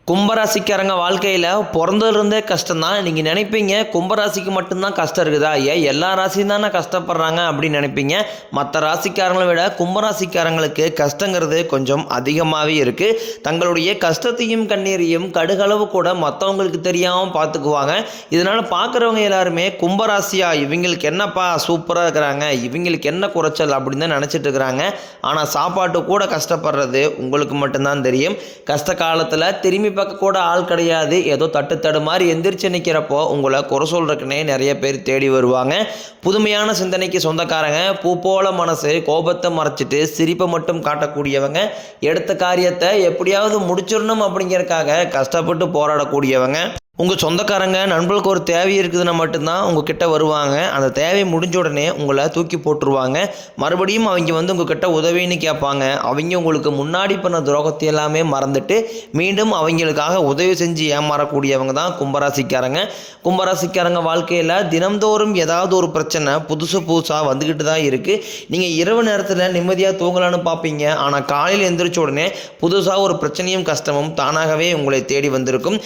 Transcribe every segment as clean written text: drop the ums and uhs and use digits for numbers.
கும்பராசிக்காரங்க வாழ்க்கையில் பிறந்ததுலேருந்தே கஷ்டம்தான். நீங்கள் நினைப்பீங்க கும்பராசிக்கு மட்டும்தான் கஷ்டம் இருக்குதா? எல்லா ராசியும் தானே கஷ்டப்படுறாங்க அப்படின்னு நினைப்பீங்க. மற்ற ராசிக்காரங்களை விட கும்பராசிக்காரங்களுக்கு கஷ்டங்கிறது கொஞ்சம் அதிகமாகவே இருக்குது. தங்களுடைய கஷ்டத்தையும் கண்ணீரையும் கடுகளவு கூட மற்றவங்களுக்கு தெரியாமல் பார்த்துக்குவாங்க. இதனால் பார்க்குறவங்க எல்லாருமே கும்பராசியா இவங்களுக்கு என்னப்பா சூப்பராக இருக்கிறாங்க, இவங்களுக்கு என்ன குறைச்சல் அப்படின்னு தான் நினச்சிட்டு இருக்கிறாங்க. ஆனால் சாப்பாட்டு கூட கஷ்டப்படுறது உங்களுக்கு மட்டும்தான் தெரியும். கஷ்ட காலத்தில் திரும்பி பார்க்க கூட ஆள் கிடையாது. ஏதோ தட்டு மாதிரி எந்திரிச்சு நிற்கிறப்போ உங்களை குறை சொல்றதுக்குன்னே நிறைய பேர் தேடி வருவாங்க. புதுமையான சிந்தனைக்கு சொந்தக்காரங்க, பூ போல மனசு, கோபத்தை மறைச்சிட்டு சிரிப்பை மட்டும் காட்டக்கூடியவங்க, எடுத்த காரியத்தை எப்படியாவது முடிச்சிடணும் அப்படிங்கிறதுக்காக கஷ்டப்பட்டு போராடக்கூடியவங்க. உங்கள் சொந்தக்காரங்க நண்பர்களுக்கு ஒரு தேவை இருக்குதுன்னா மட்டும்தான் உங்ககிட்ட வருவாங்க. அந்த தேவை முடிஞ்ச உடனே உங்களை தூக்கி போட்டுருவாங்க. மறுபடியும் அவங்க உங்ககிட்ட உதவின்னு கேட்பாங்க. அவங்க உங்களுக்கு முன்னாடி பண்ண துரோகத்தை எல்லாமே மறந்துட்டு மீண்டும் அவங்களுக்காக உதவி செஞ்சு ஏமாறக்கூடியவங்க தான் கும்பராசிக்காரங்க. கும்பராசிக்காரங்க வாழ்க்கையில் தினம்தோறும் ஏதாவது ஒரு பிரச்சனை புதுசாக வந்துக்கிட்டு தான் இருக்குது. நீங்கள் இரவு நேரத்தில் நிம்மதியாக தூங்கலான்னு பார்ப்பீங்க. ஆனால் காலையில் எந்திரிச்ச உடனே புதுசாக ஒரு பிரச்சனையும் கஷ்டமும் தானாகவே உங்களை தேடி வந்திருக்கும்.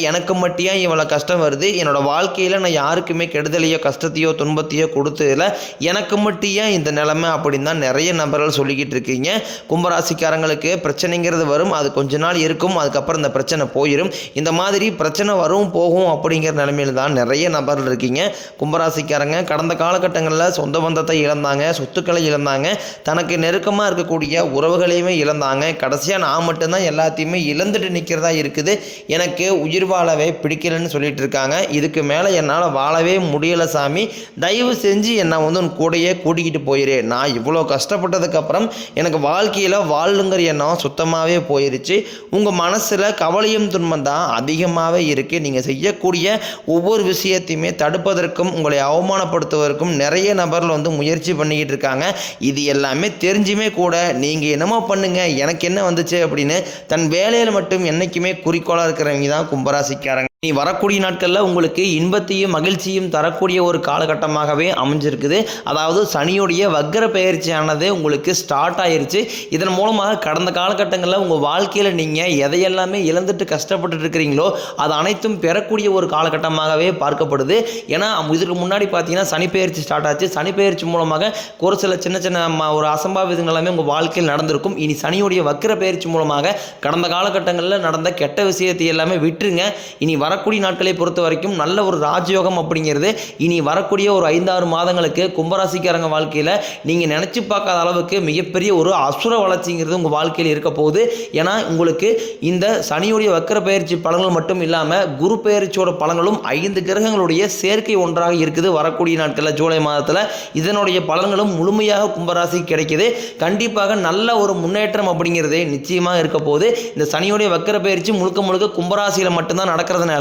எனக்கு மட்டும் இவ்வளோ கஷ்டம் வருது, என்னோட வாழ்க்கையில் நான் யாருக்குமே கெடுதலையோ கஷ்டத்தையோ துன்பத்தையோ கொடுத்ததில்ல, எனக்கு மட்டும் இந்த நிலைமை அப்படின்னு தான் நிறைய நபர்கள் சொல்லிக்கிட்டு இருக்கீங்க. கும்பராசிக்காரங்களுக்கு பிரச்சனைங்கிறது வரும், அது கொஞ்ச நாள் இருக்கும், அதுக்கப்புறம் இந்த பிரச்சனை போயிடும். இந்த மாதிரி பிரச்சனை வரும் போகும் அப்படிங்கிற நிலைமையில் தான் நிறைய நபர்கள் இருக்கீங்க. கும்பராசிக்காரங்க கடந்த காலகட்டங்களில் சொந்த பந்தத்தை இழந்தாங்க, சொத்துக்களை இழந்தாங்க, தனக்கு நெருக்கமாக இருக்கக்கூடிய உறவுகளையுமே இழந்தாங்க. கடைசியாக நான் மட்டும்தான் எல்லாத்தையுமே இழந்துட்டு நிற்கிறதா இருக்குது, எனக்கு உயிர் வாழவே பிடிக்கலன்னு சொல்லிட்டு இருக்காங்க. இதுக்கு மேலே என்னால் வாழவே முடியலை சாமி, தயவு செஞ்சு என்னை உன் கூடையே கூட்டிக்கிட்டு போயிரு. நான் இவ்வளோ கஷ்டப்பட்டதுக்கப்புறம் எனக்கு வாழ்க்கையில் வாழுங்கிற எண்ணம் சுத்தமாகவே போயிருச்சு. உங்கள் மனசில் கவலையும் துன்பம் தான் அதிகமாகவே இருக்குது. நீங்கள் செய்யக்கூடிய ஒவ்வொரு விஷயத்தையுமே தடுப்பதற்கும் உங்களை அவமானப்படுத்துவதற்கும் நிறைய நபர்கள் முயற்சி பண்ணிக்கிட்டு இருக்காங்க. இது எல்லாமே தெரிஞ்சுமே கூட நீங்கள் என்னமோ பண்ணுங்க எனக்கு என்ன வந்துச்சு அப்படின்னு தன் வேலையில் மட்டும் என்றைக்குமே குறிக்கோளாக இருக்கிறவங்க தான் கும்பராசிக்காரங்க. நீ வரக்கூடிய நாட்களில் உங்களுக்கு இன்பத்தையும் மகிழ்ச்சியும் தரக்கூடிய ஒரு காலகட்டமாகவே அமைஞ்சிருக்குது. அதாவது சனியுடைய வக்ர பெயர்ச்சியானது உங்களுக்கு ஸ்டார்ட் ஆயிருச்சு. இதன் மூலமாக கடந்த காலகட்டங்களில் உங்கள் வாழ்க்கையில் நீங்கள் எதையெல்லாமே இழந்துட்டு கஷ்டப்பட்டு இருக்கிறீங்களோ அது அனைத்தும் பெறக்கூடிய ஒரு காலகட்டமாகவே பார்க்கப்படுது. ஏன்னா இதுக்கு முன்னாடி பார்த்தீங்கன்னா சனி பெயர்ச்சி ஸ்டார்ட் ஆச்சு. சனி பெயர்ச்சி மூலமாக ஒரு சில சின்ன ஒரு அசம்பாவிதங்கள் எல்லாமே உங்கள் வாழ்க்கையில் நடந்திருக்கும். இனி சனியுடைய வக்ர பெயர்ச்சி மூலமாக கடந்த காலகட்டங்களில் நடந்த கெட்ட விஷயத்தை எல்லாமே விட்டுருங்க. இனி வரக்கூடிய நாட்களை பொறுத்த வரைக்கும் நல்ல ஒரு ராஜயோகம் அப்படிங்கிறது இனி வரக்கூடிய ஒரு 5-6 மாதங்களுக்கு கும்பராசிக்காரங்க வாழ்க்கையில் நீங்கள் நினச்சி பார்க்காத அளவுக்கு மிகப்பெரிய ஒரு அசுர வளர்ச்சிங்கிறது உங்கள் வாழ்க்கையில் இருக்க போகுது. ஏன்னா உங்களுக்கு இந்த சனியுடைய வக்கர பயிற்சி பலன்கள் மட்டும் இல்லாமல் குரு பயிற்சியோட பலன்களும் 5 கிரகங்களுடைய சேர்க்கை ஒன்றாக இருக்குது வரக்கூடிய நாட்களில் ஜூலை மாதத்தில். இதனுடைய பலன்களும் முழுமையாக கும்பராசி கிடைக்குது. கண்டிப்பாக நல்ல ஒரு முன்னேற்றம் அப்படிங்கிறது நிச்சயமாக இருக்க போகுது. இந்த சனியுடைய வக்கர பயிற்சி முழுக்க கும்பராசியில் மட்டும்தான் நடக்கிறதுனால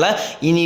இனி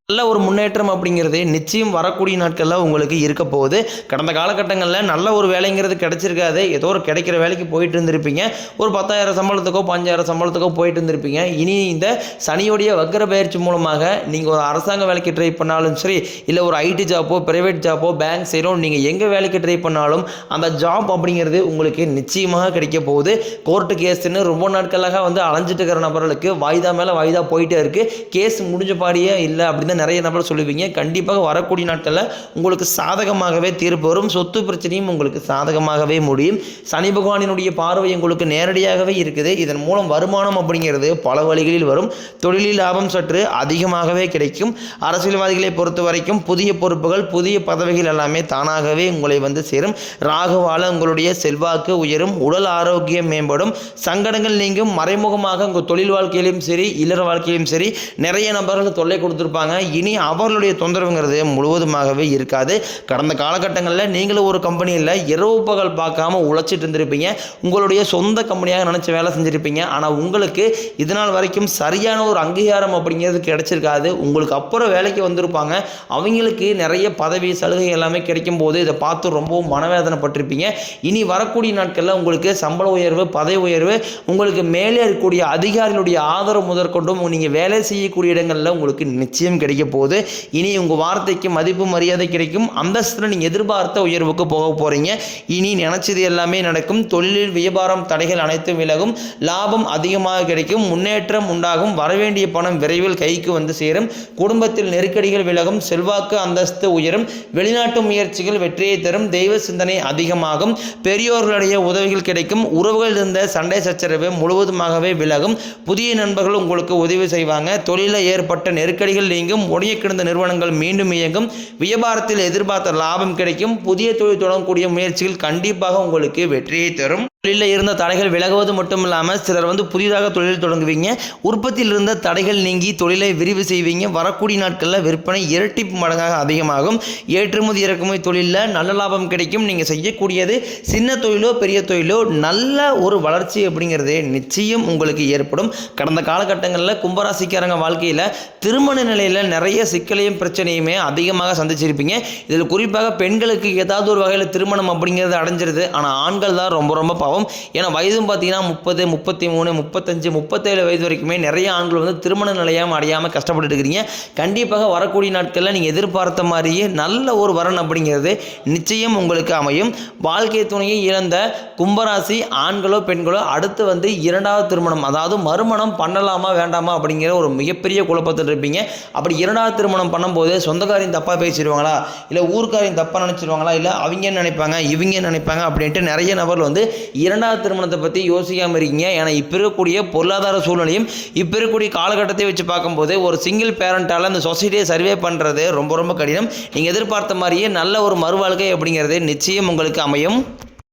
நல்ல ஒரு முன்னேற்றம் அப்படிங்கிறது நிச்சயம் வரக்கூடிய நாட்களில் உங்களுக்கு இருக்க போகுது. கடந்த காலகட்டங்களில் நல்ல ஒரு வேலைங்கிறது கிடைச்சிருக்காது. ஏதோ ஒரு கிடைக்கிற வேலைக்கு போயிட்டு இருந்திருப்பீங்க. ஒரு 10,000 சம்பளத்துக்கோ 5,000 சம்பளத்துக்கோ போயிட்டு இருந்திருப்பீங்க. இனி இந்த சனியோடைய வக்கர பயிற்சி மூலமாக நீங்கள் ஒரு அரசாங்க வேலைக்கு ட்ரை பண்ணாலும் சரி, இல்லை ஒரு ஐடி ஜாப்போ பிரைவேட் ஜாப்போ பேங்க் சைடோ நீங்கள் எங்கே வேலைக்கு ட்ரை பண்ணாலும் அந்த ஜாப் அப்படிங்கிறது உங்களுக்கு நிச்சயமாக கிடைக்க போகுது. கோர்ட்டு கேஸ்ன்னு ரொம்ப நாட்களாக அலைஞ்சிட்டு இருக்கிற நபர்களுக்கு வாய்தா மேலே வாய்தா போயிட்டே இருக்குது. கேஸ் முடிஞ்ச பாடியே இல்லை அப்படின்னு நிறைய நபர் சொல்லுவீங்க. கண்டிப்பாக வரக்கூடிய நாட்களில் உங்களுக்கு சாதகமாகவே தீர்ப்பு வரும். சொத்து பிரச்சனையும் உங்களுக்கு சாதகமாகவே முடியும். சனி பகவானினுடைய பார்வை உங்களுக்கு நேரடியாகவே இருக்குது. இதன் மூலம் வருமானம் அப்படிங்கிறது பல வழிகளில் வரும். தொழிலில் லாபம் சற்று அதிகமாகவே கிடைக்கும். அரசியல்வாதிகளை பொறுத்த வரைக்கும் புதிய பொறுப்புகள் புதிய பதவிகள் எல்லாமே தானாகவே உங்களை சேரும். ராகுவால உங்களுடைய செல்வாக்கு உயரும், உடல் ஆரோக்கியம் மேம்படும், சங்கடங்கள் நீங்கும். மறைமுகமாக உங்கள் தொழில் வாழ்க்கையிலும் சரி இல்லற வாழ்க்கையிலும் சரி நிறைய நபர்கள் தொல்லை கொடுத்துருப்பாங்க. இனி அவர்களுடைய தொந்தரவுங்கிறது முழுவதுமாகவே இருக்காது. கடந்த காலகட்டங்களில் நீங்களும் ஒரு கம்பெனியில் இரவு பகல் பார்க்காம உழைச்சிட்டு இருந்திருப்பீங்க. உங்களுடைய சொந்த கம்பெனியாக நினச்சி வேலை செஞ்சுருப்பீங்க. ஆனால் உங்களுக்கு இதனால் வரைக்கும் சரியான ஒரு அங்கீகாரம் அப்படிங்கிறது கிடைச்சிருக்காது. உங்களுக்கு அப்புறம் வேலைக்கு வந்திருப்பாங்க. அவங்களுக்கு நிறைய பதவி சலுகை எல்லாமே கிடைக்கும் போது இதை பார்த்து ரொம்பவும் மனவேதனைப்பட்டிருப்பீங்க. இனி வரக்கூடிய நாட்களில் உங்களுக்கு சம்பள உயர்வு பதவி உயர்வு உங்களுக்கு மேலே இருக்கக்கூடிய அதிகாரிகளுடைய ஆதரவு முதற்கொண்டும் நீங்கள் வேலை செய்யக்கூடிய இடங்களில் உங்களுக்கு நிச்சயம் கிடைக்கும். கிடைக்க போகுது. இனி உங்கள் வார்த்தைக்கு மதிப்பு மரியாதை கிடைக்கும். அந்தஸ்தில் நீங்கள் எதிர்பார்த்த உயர்வுக்கு போக போகிறீங்க. இனி நினச்சது எல்லாமே நடக்கும். தொழிலில் வியாபாரம் தடைகள் அனைத்தும் விலகும். லாபம் அதிகமாக கிடைக்கும். முன்னேற்றம் உண்டாகும். வரவேண்டிய பணம் விரைவில் கைக்கு வந்து சேரும். குடும்பத்தில் நெருக்கடிகள் விலகும். செல்வாக்கு அந்தஸ்து உயரும். வெளிநாட்டு முயற்சிகள் வெற்றியை தரும். தெய்வ சிந்தனை அதிகமாகும். பெரியோர்களுடைய உதவிகள் கிடைக்கும். உறவுகள் இருந்த சண்டை சச்சரவு முழுவதுமாகவே விலகும். புதிய நண்பர்கள் உங்களுக்கு உதவி செய்வாங்க. தொழிலில் ஏற்பட்ட நெருக்கடிகள் நீங்கும். ஒடிய கிடந்த நிறுவனங்கள் மீண்டும் இயங்கும். வியாபாரத்தில் எதிர்பார்த்த லாபம் கிடைக்கும். புதிய தொழில் தொடங்கக்கூடிய முயற்சிகள் கண்டிப்பாக உங்களுக்கு வெற்றியை தரும். தொழிலில் இருந்த தடைகள் விலகுவது மட்டும் இல்லாமல் சிலர் புதிதாக தொழில் தொடங்குவீங்க. உற்பத்தியில் இருந்த தடைகள் நீங்கி தொழிலை விரிவு செய்வீங்க. வரக்கூடிய நாட்களில் விற்பனை இரட்டிப்பு மடங்காக அதிகமாகும். ஏற்றுமதி இறக்குமதி தொழிலில் நல்ல லாபம் கிடைக்கும். நீங்கள் செய்யக்கூடியது சின்ன தொழிலோ பெரிய தொழிலோ நல்ல ஒரு வளர்ச்சி அப்படிங்கிறது நிச்சயம் உங்களுக்கு ஏற்படும். கடந்த காலகட்டங்களில் கும்பராசிக்காரங்க வாழ்க்கையில் திருமண நிலையில் நிறைய சிக்கலையும் பிரச்சனையுமே அதிகமாக சந்திச்சிருப்பீங்க. இதில் குறிப்பாக பெண்களுக்கு ஏதாவது ஒரு வகையில் திருமணம் அப்படிங்கிறது அடைஞ்சிருது. ஆனால் ஆண்கள் தான் ரொம்ப ரொம்ப பாவம். ஏன்னா வயதும் பார்த்தீங்கன்னா 30, 33, 35, 37 வயது வரைக்குமே நிறைய ஆண்கள் திருமண நிலையம் அடையாமல் கஷ்டப்பட்டு இருக்கிறீங்க. கண்டிப்பாக வரக்கூடிய நாட்களில் நீங்கள் எதிர்பார்த்த மாதிரியே நல்ல ஒரு வரன் அப்படிங்கிறது நிச்சயம் உங்களுக்கு அமையும். வாழ்க்கை துணையை இழந்த கும்பராசி ஆண்களோ பெண்களோ அடுத்து இரண்டாவது திருமணம், அதாவது மறுமணம் பண்ணலாமா வேண்டாமா அப்படிங்கிற ஒரு மிகப்பெரிய குழப்பத்தில் இருப்பீங்க. அப்படி இரண்டாவது திருமணம் பண்ணும்போது சொந்தக்காரையும் தப்பாக பேசிடுவாங்களா, இல்லை ஊருக்காரையும் தப்பாக நினச்சிடுவாங்களா, இல்லை அவங்க நினைப்பாங்க இவங்க நினைப்பாங்க அப்படின்ட்டு நிறைய நபர்கள் இரண்டாவது திருமணத்தை பற்றி யோசிக்காமல் இருக்கீங்க. ஏன்னா இப்போ இருக்கக்கூடிய பொருளாதார சூழ்நிலையும் இப்போ இருக்கக்கூடிய காலகட்டத்தை வச்சு பார்க்கும்போது ஒரு சிங்கிள் பேரண்டால் அந்த சொசைட்டியை சர்வே பண்ணுறது ரொம்ப ரொம்ப கடினம். நீங்கள் எதிர்பார்த்த மாதிரியே நல்ல ஒரு மறுவாழ்க்கை அப்படிங்கிறது நிச்சயம் உங்களுக்கு அமையும்.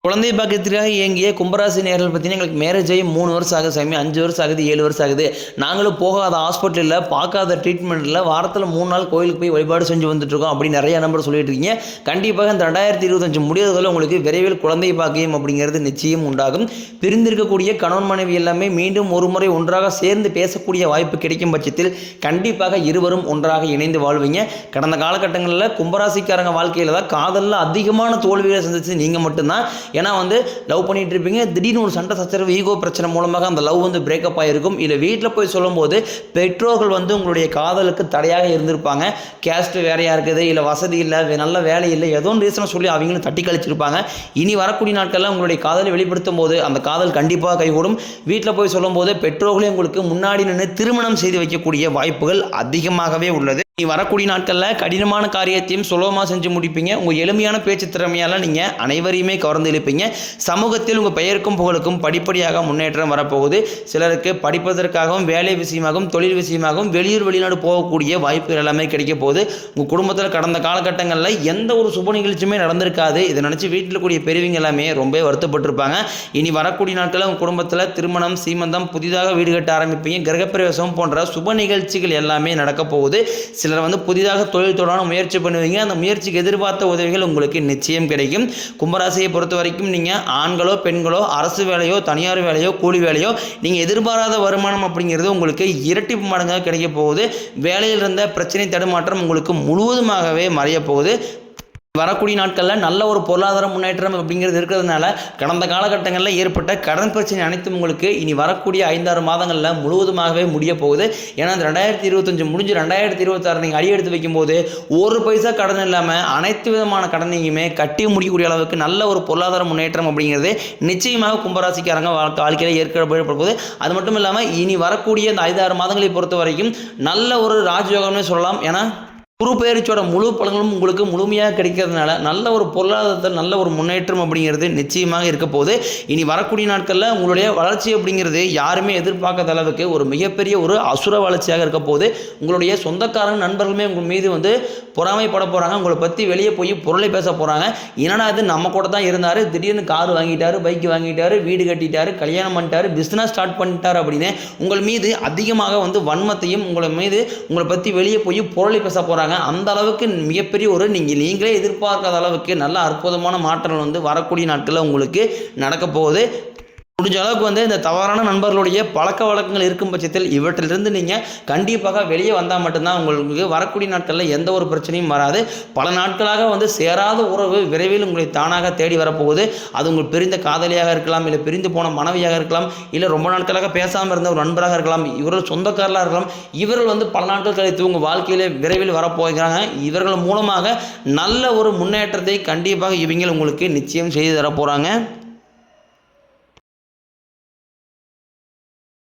குழந்தை பாக்கியத்திற்காக இயங்கிய கும்பராசி நேர்கள் பார்த்தீங்கன்னா எங்களுக்கு மேரேஜ் ஆகி 3 வருஷம் ஆகுது சாமி, 5 வருஷம் ஆகுது, 7 வருஷம் ஆகுது. நாங்களும் போகாத ஹாஸ்பிட்டலில் பார்க்காத ட்ரீட்மெண்ட்டில் வாரத்தில் 3 நாள் கோயிலுக்கு போய் வழிபாடு செஞ்சு வந்துட்டுருக்கோம் அப்படின்னு நிறைய நம்பர் சொல்லிட்டு இருக்கீங்க. கண்டிப்பாக இந்த 2025 முடியாததில் உங்களுக்கு விரைவில் குழந்தை பாக்கியம் அப்படிங்கிறது நிச்சயம் உண்டாகும். பிரிந்திருக்கக்கூடிய கணவன் மனைவி எல்லாமே மீண்டும் ஒரு முறை ஒன்றாக சேர்ந்து பேசக்கூடிய வாய்ப்பு கிடைக்கும் பட்சத்தில் கண்டிப்பாக இருவரும் ஒன்றாக இணைந்து வாழ்வீங்க. கடந்த காலகட்டங்களில் கும்பராசிக்காரங்க வாழ்க்கையில் தான் காதலில் அதிகமான தோல்விகளை சந்திச்சு நீங்கள் மட்டும்தான். ஏன்னா லவ் பண்ணிட்டு இருப்பீங்க, திடீர்னு ஒரு சண்டை சச்சரவு ஈகோ பிரச்சனை மூலமாக அந்த லவ் பிரேக்கப் ஆகிருக்கும். இல்லை வீட்டில் போய் சொல்லும்போது பெற்றோர்கள் உங்களுடைய காதலுக்கு தடையாக இருந்திருப்பாங்க. கேஸ்ட் வேறையாக இருக்குது, இல்லை வசதி இல்லை, நல்ல வேலை இல்லை, ஏதோ ஒரு ரீசனை சொல்லி அவங்களும் தட்டி கழிச்சிருப்பாங்க. இனி வரக்கூடிய நாட்களில் உங்களுடைய காதலை வெளிப்படுத்தும் போது அந்த காதல் கண்டிப்பாக கைகூடும். வீட்டில் போய் சொல்லும்போது பெற்றோர்களே உங்களுக்கு முன்னாடி நின்று திருமணம் செய்து வைக்கக்கூடிய வாய்ப்புகள் அதிகமாகவே உள்ளது. நீ வரக்கூடிய நாட்களில் கடினமான காரியத்தையும் சுலபமாக செஞ்சு முடிப்பீங்க. உங்கள் எளிமையான பேச்சு திறமையால் நீங்கள் அனைவரையுமே கவர்ந்து இழுப்பீங்க. சமூகத்தில் உங்கள் பெயருக்கும் புகழுக்கும் படிப்படியாக முன்னேற்றம் வரப்போகுது. சிலருக்கு படிப்பதற்காகவும் வேலை விஷயமாகவும் தொழில் விஷயமாகவும் வெளியூர் வெளிநாடு போகக்கூடிய வாய்ப்புகள் எல்லாமே கிடைக்க போகுது. உங்கள் குடும்பத்தில் கடந்த காலகட்டங்களில் எந்த ஒரு சுப நிகழ்ச்சியுமே நடந்திருக்காது. இதை நினச்சி வீட்டில் கூடிய பெரியவங்க எல்லாமே ரொம்ப வருத்தப்பட்டிருப்பாங்க. இனி வரக்கூடிய நாட்களில் உங்கள் குடும்பத்தில் திருமணம், சீமந்தம், புதிதாக வீடு கட்ட ஆரம்பிப்பீங்க. கிரகப்பிரவேசம் போன்ற சுப நிகழ்ச்சிகள் எல்லாமே நடக்க போகுது. சிலர் புதிதாக தொழில் தொடர முயற்சி பண்ணுவீங்க. அந்த முயற்சிக்கு எதிர்பார்த்த உதவிகள் உங்களுக்கு நிச்சயம் கிடைக்கும். கும்பராசியை பொறுத்த வரைக்கும் நீங்கள் ஆண்களோ பெண்களோ அரசு வேலையோ தனியார் வேலையோ கூலி வேலையோ நீங்கள் எதிர்பாராத வருமானம் அப்படிங்கிறது உங்களுக்கு இரட்டிப்பு மடங்காக கிடைக்க போகுது. வேலையில் இருந்த பிரச்சனை தடுமாற்றம் உங்களுக்கு முழுவதுமாகவே மறைய போகுது. வரக்கூடிய நாட்களில் நல்ல ஒரு பொருளாதார முன்னேற்றம் அப்படிங்கிறது இருக்கிறதுனால கடந்த காலகட்டங்களில் ஏற்பட்ட கடன் பிரச்சனை அனைத்தும் உங்களுக்கு இனி வரக்கூடிய 5-6 மாதங்களில் முழுவதுமாகவே முடிய போகுது. ஏன்னா இந்த 2025 முடிஞ்சு 2026 நீங்கள் அடி எடுத்து வைக்கும்போது ஒரு பைசா கடன் இல்லாமல் அனைத்து விதமான கடனையுமே கட்டி முடிக்கக்கூடிய அளவுக்கு நல்ல ஒரு பொருளாதார முன்னேற்றம் அப்படிங்கிறது நிச்சயமாக கும்பராசிக்காரங்க வாழ்க்கையில் ஏற்பட போகுது. அது மட்டும் இல்லாமல் இனி வரக்கூடிய இந்த 5-6 மாதங்களை பொறுத்த வரைக்கும் நல்ல ஒரு ராஜயோகம்னு சொல்லலாம். ஏன்னா குரு பெயர்ச்சியோட முழு பலன்களும் உங்களுக்கு முழுமையாக கிடைக்கிறதுனால நல்ல ஒரு பொருளாதாரத்தில் நல்ல ஒரு முன்னேற்றம் அப்படிங்கிறது நிச்சயமாக இருக்க போகுது. இனி வரக்கூடிய நாட்களில் உங்களுடைய வளர்ச்சி அப்படிங்கிறது யாருமே எதிர்பார்க்காத அளவுக்கு ஒரு மிகப்பெரிய ஒரு அசுர வளர்ச்சியாக இருக்க போகுது. உங்களுடைய சொந்தக்காரங்க நண்பர்களுமே உங்கள் மீது பொறாமைப்பட போகிறாங்க. உங்களை பற்றி வெளியே போய் பொருளை பேச போகிறாங்க. என்னடா இது நம்ம கூட தான் இருந்தார், திடீர்னு கார் வாங்கிட்டாரு, பைக் வாங்கிட்டாரு, வீடு கட்டிட்டாரு, கல்யாணம் பண்ணிட்டாரு, பிஸ்னஸ் ஸ்டார்ட் பண்ணிட்டார் அப்படின்னு உங்கள் மீது அதிகமாக வன்மத்தையும் உங்களை பற்றி வெளியே போய் பொருளை பேச போகிறாங்க. அந்த அளவுக்கு மிகப்பெரிய ஒரு நீங்களே எதிர்பார்க்காத அளவுக்கு நல்ல அற்புதமான மாற்றங்கள் வரக்கூடிய நாட்களில் உங்களுக்கு நடக்க போகுது. முடிஞ்ச அளவுக்கு வந்து இந்த தவறான நண்பர்களுடைய பழக்க வழக்கங்கள் இருக்கும் பட்சத்தில் இவற்றிலிருந்து நீங்கள் கண்டிப்பாக வெளியே வந்தால் மட்டும்தான் உங்களுக்கு வரக்கூடிய நாட்களில் எந்த ஒரு பிரச்சனையும் வராது. பல நாட்களாக வந்து சேராத உறவு விரைவில் உங்களை தானாக தேடி வரப்போகுது. அது உங்கள் பிரிந்த காதலியாக இருக்கலாம், இல்லை பிரிந்து போன மனைவியாக இருக்கலாம், இல்லை ரொம்ப நாட்களாக பேசாமல் இருந்த ஒரு நண்பராக இருக்கலாம், இவர்கள் சொந்தக்காரர்களாக இருக்கலாம். இவர்கள் வந்து பல நாட்கள் கழித்து உங்கள் வாழ்க்கையிலே விரைவில் வரப்போகிறாங்க. இவர்கள் மூலமாக நல்ல ஒரு முன்னேற்றத்தை கண்டிப்பாக இவங்க உங்களுக்கு நிச்சயம் செய்து தரப்போகிறாங்க.